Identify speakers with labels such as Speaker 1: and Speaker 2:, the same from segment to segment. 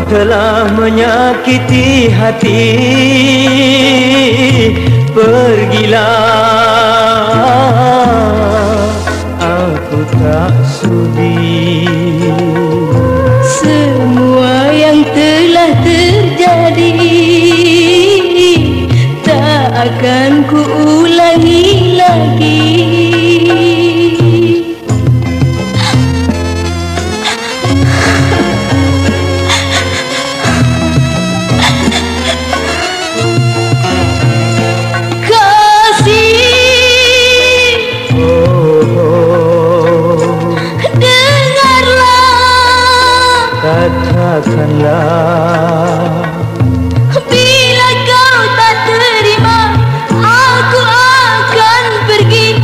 Speaker 1: telah menyakiti hati, pergilah, aku tak sudi.
Speaker 2: Semua yang telah terjadi tak akan ku ulangi lagi.
Speaker 1: Katakanlah,
Speaker 2: bila kau tak terima, aku akan pergi,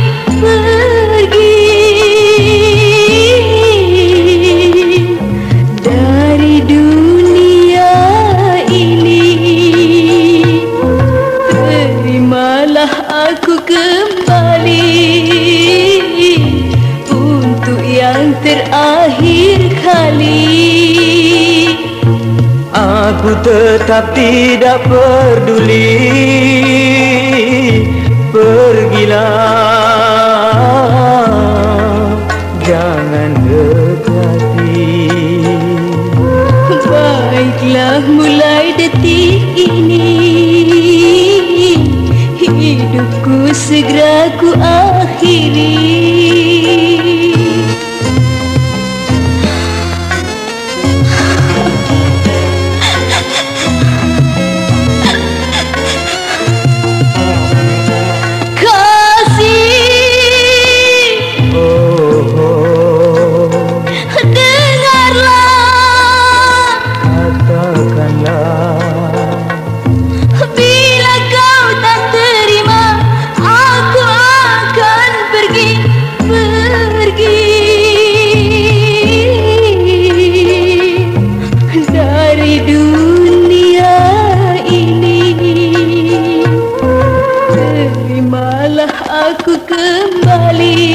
Speaker 2: dari dunia ini. Terimalah aku kembali untuk yang terakhir kali.
Speaker 1: aku tetap tidak peduli. Pergilah, jangan dekati.
Speaker 2: Baiklah, mulai detik ini hidupku segera ku akhiri. Aku kembali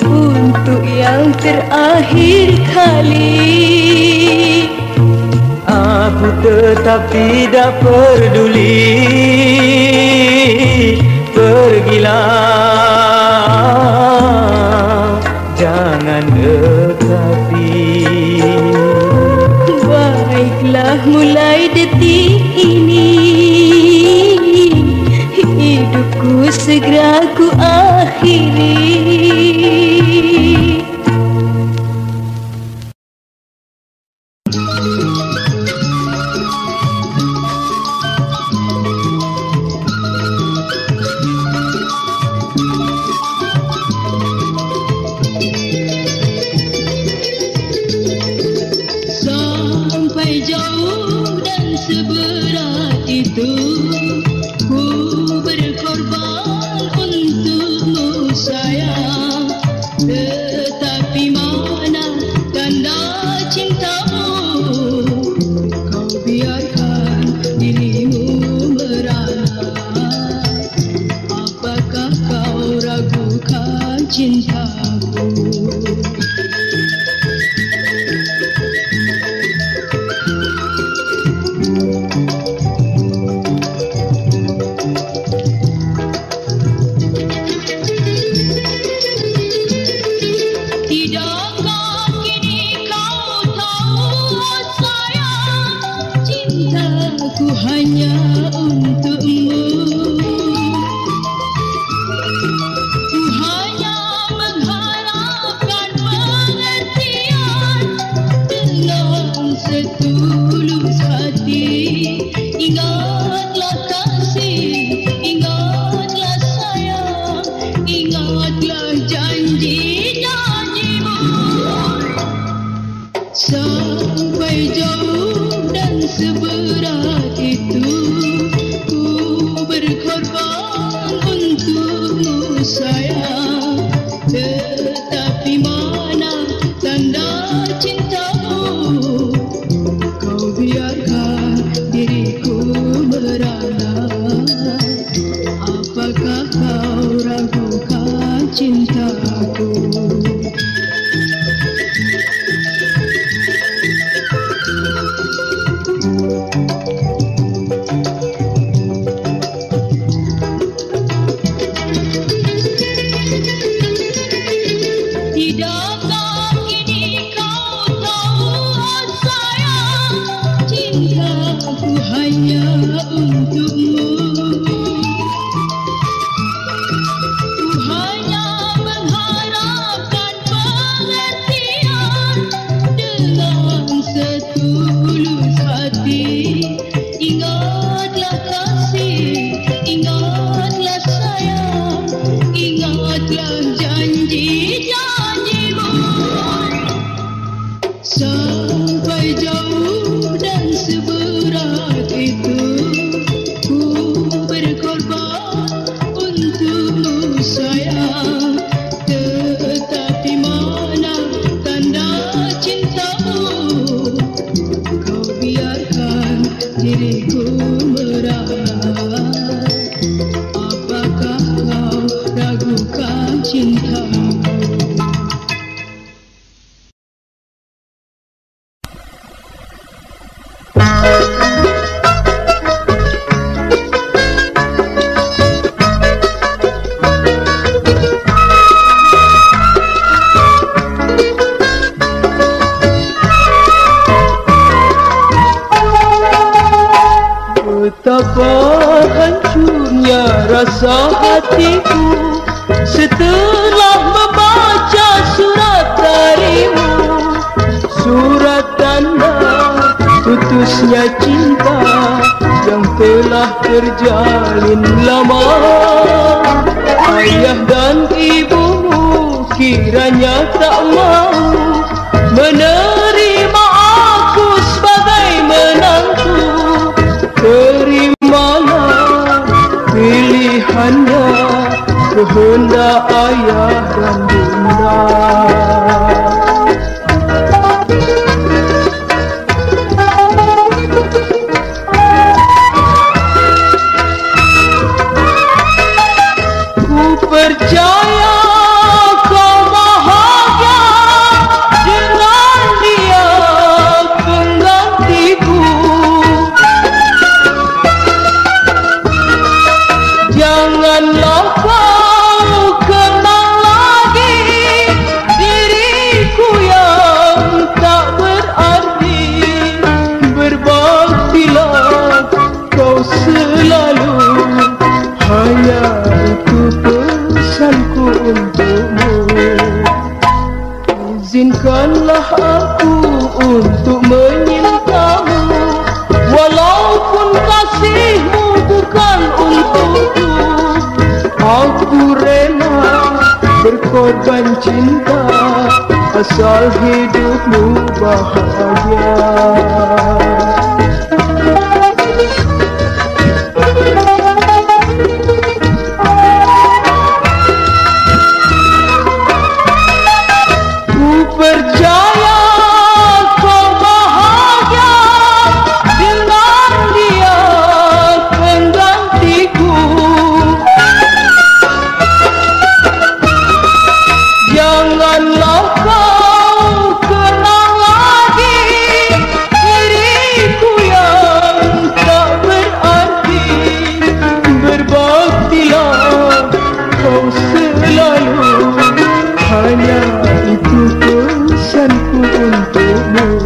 Speaker 2: untuk yang terakhir kali.
Speaker 1: Aku tetap tidak peduli. Pergilah, jangan dekati.
Speaker 2: Baiklah, mulai detik ini hidupku segera ku akhiri. Sampai jauh dan seberat itu ku berkorban untukmu sayang, tetapi mana tanda cintamu? Kau biarkan dirimu merana. Apakah kau ragukan cintaku? Hanya untukmu, ku hanya mengharapkan pengertian dengan setulus hati. Ingatlah kasih, ingatlah sayang, ingatlah janji-janjimu. Sampai jauh dan seberat itu ku berkorban untukmu sayang, tetapi mana tanda cintamu? Kau biarkan diriku merana. Apakah kau ragukan cintaku? Apakah kini kau tahu, oh sayang, cintaku hanya untukmu. Ku hanya mengharapkan pengertian dengan setulus hati. Ingatlah kasih, ingatlah sayang, ingatlah janji-janjimu. Sampai jauh dan seberat itu ku berkorban untukmu sayang. Tetapi mana tanda cintamu? Kau biarkan diriku merana. Apakah kau ragukan cintamu?
Speaker 1: Betapa hancurnya rasa hatiku setelah membaca surat darimu. Surat tanda putusnya cinta yang telah terjalin lama. Ayah dan ibumu kiranya tak mau menerima aku sebagai menantu. Terimalah pilihannya, kehendak ayah dan bunda. Ku percaya kau bahagia dengan dia penggantiku. Janganlah kau kenal lagi diriku yang tak berarti. Berbaktilah kau selalu, hanya itu pesanku untukmu. Izinkanlah aku untuk menyintamu, walaupun kasihmu bukan untukku. Aku rela berkorban cinta asal hidupmu bahagia. Ku percaya kau bahagia dengan dia penggantiku. Janganlah kau kenal lagi diriku yang tak berarti. Berbaktilah kau selalu, hanya itu pesanku untukmu.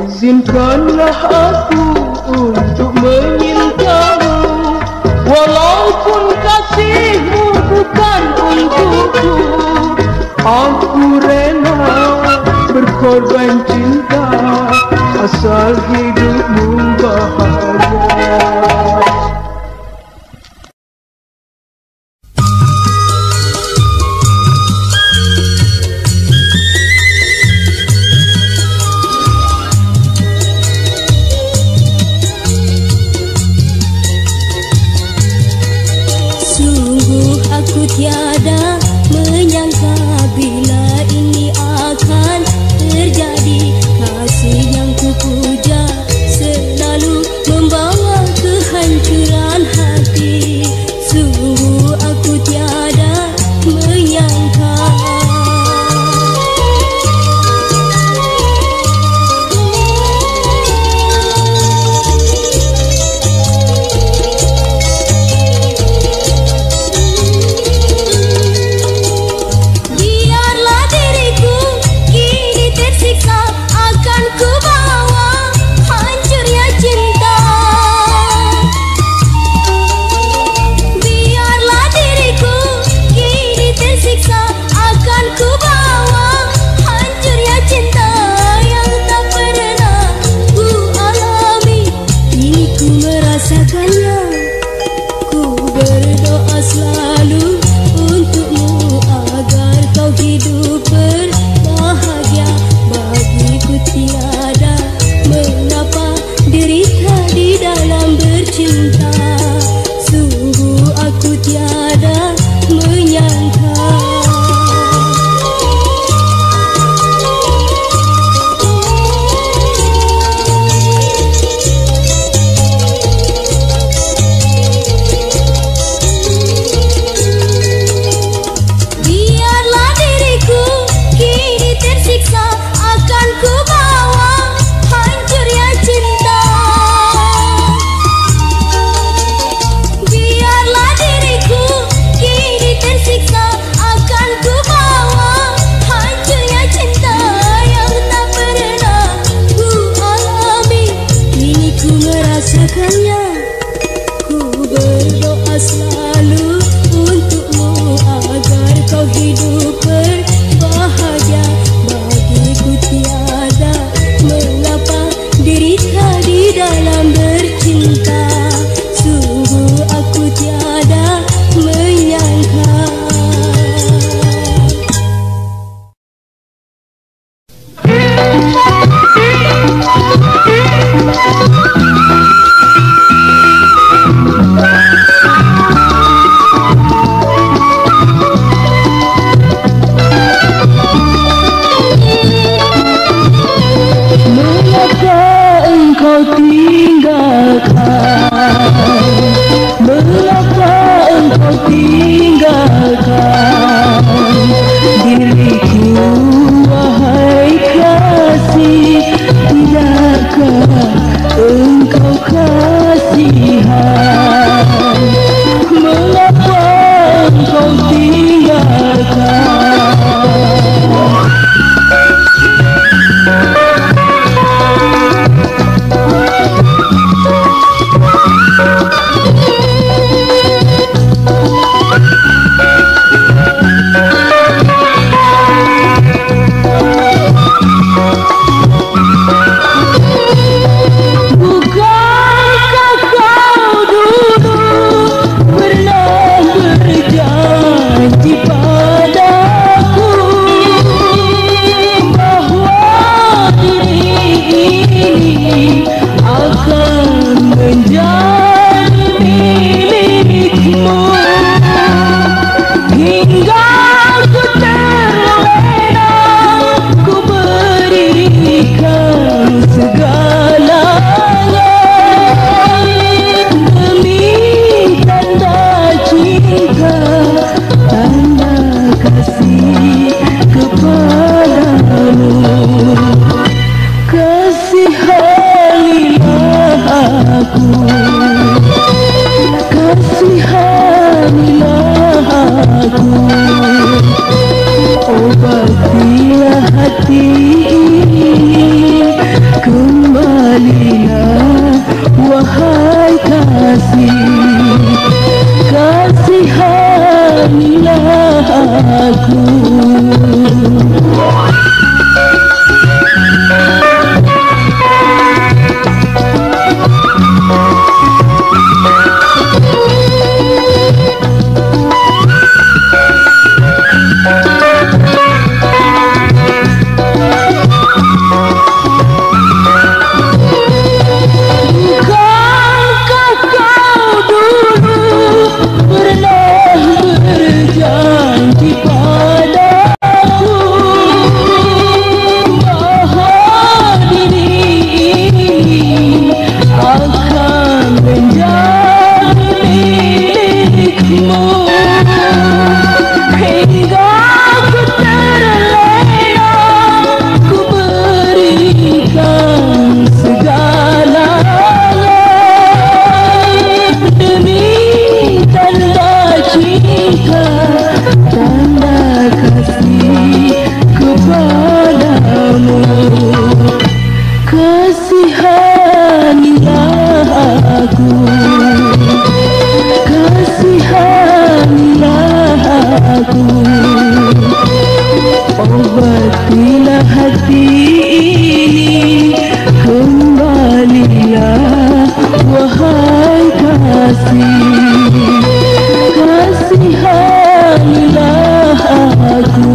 Speaker 1: Izinkanlah aku untuk menyintamu, walaupun kasihmu bukan untukku. Aku rela berkorban cinta asal hidupmu bahagia.
Speaker 2: Sungguh aku tiada menyangka bila ini akan terjadi. Kasih yang ku puja selalu membawa ke
Speaker 1: obatilah hati ini, kembalilah wahai kasih, kasihanilah aku. Obatilah hati ini, kembalilah wahai kasih, kasihanilah aku.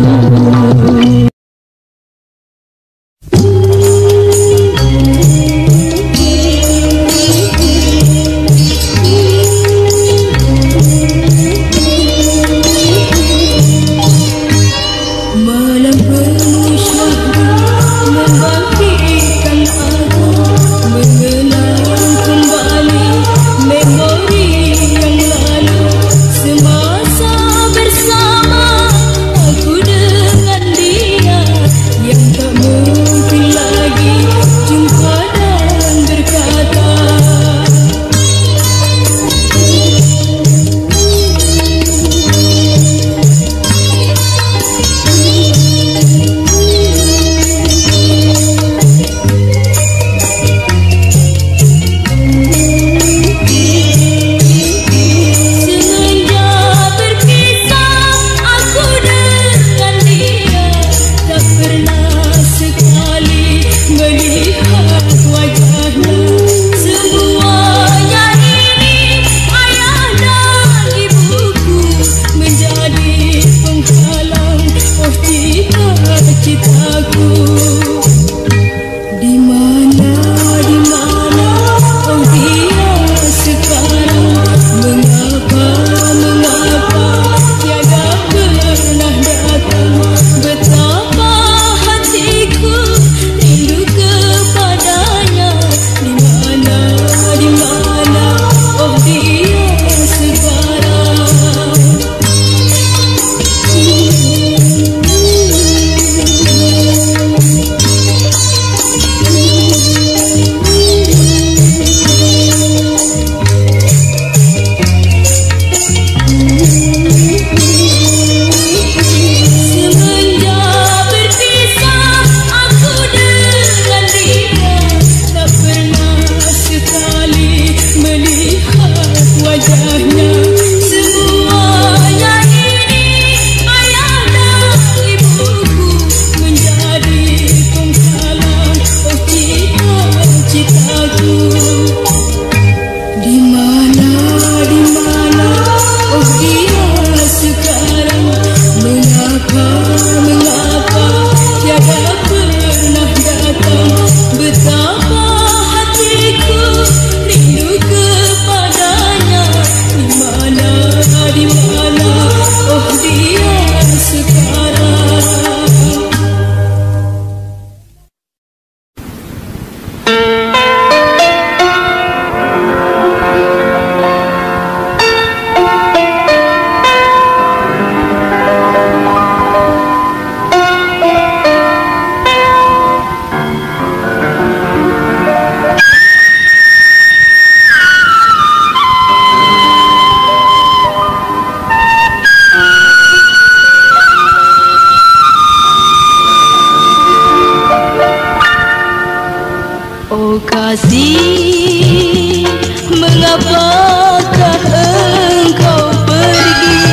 Speaker 2: kasih, mengapakah engkau pergi,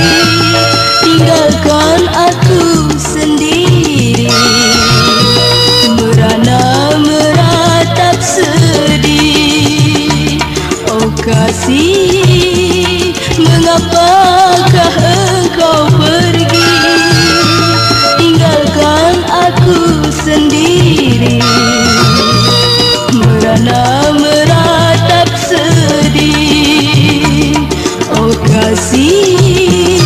Speaker 2: tinggalkan aku sendiri, merana meratap sedih. Oh kasih, mengapakah engkau pergi, tinggalkan aku sendiri, merana meratap sedih. Oh kasih,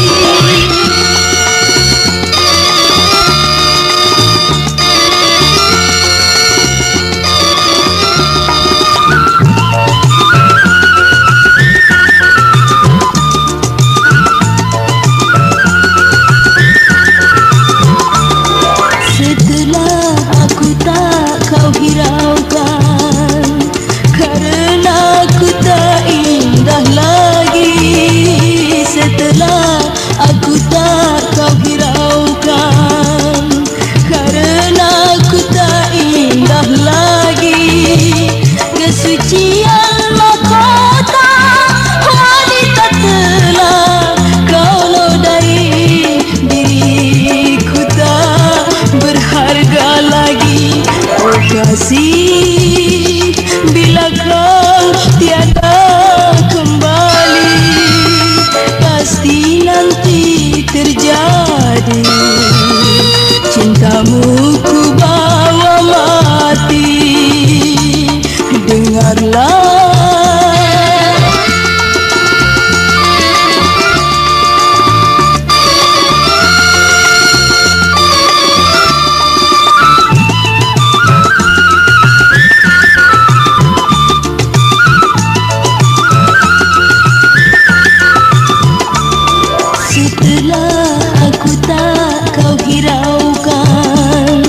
Speaker 2: setelah aku tak kau hiraukan, karena aku tak indah lagi. Setelah aku tak kau hiraukan, karena aku tak indah lagi. Kesucian mahkota wanita telah kau nodai, diriku tak berharga lagi. Oh kasih, bila kau tiada kembali, pasti nanti terjadi. Cintamu ku bawa mati, dengarlah. Setelah aku tak kau hiraukan,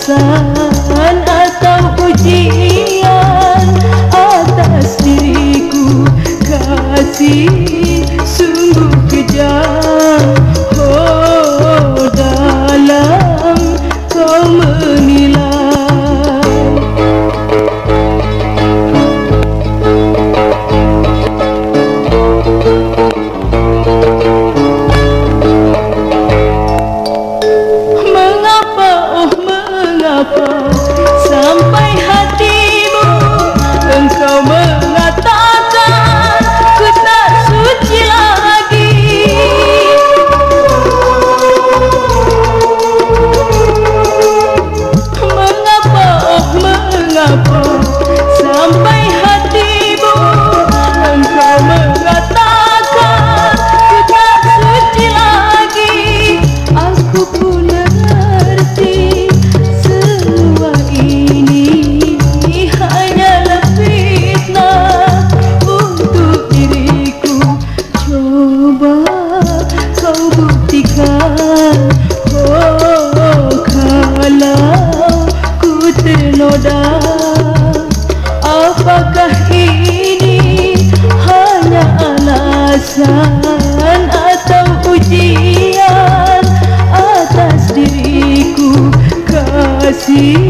Speaker 1: alasan atau ujian atas diriku, kasih sungguh kejam. Oh, dalam kau menilai. Sampai hatimu engkau mengatakan ku tak suci lagi. Mengapa, oh mengapa sampai hatimu engkau mengatakan ku tak suci lagi. Aku pun mengerti semua ini hanyalah fitnah untuk diriku. Coba kau buktikan, oh kalau ku ternoda. Apakah ini hanya alasan atau ujian atas diriku, kasih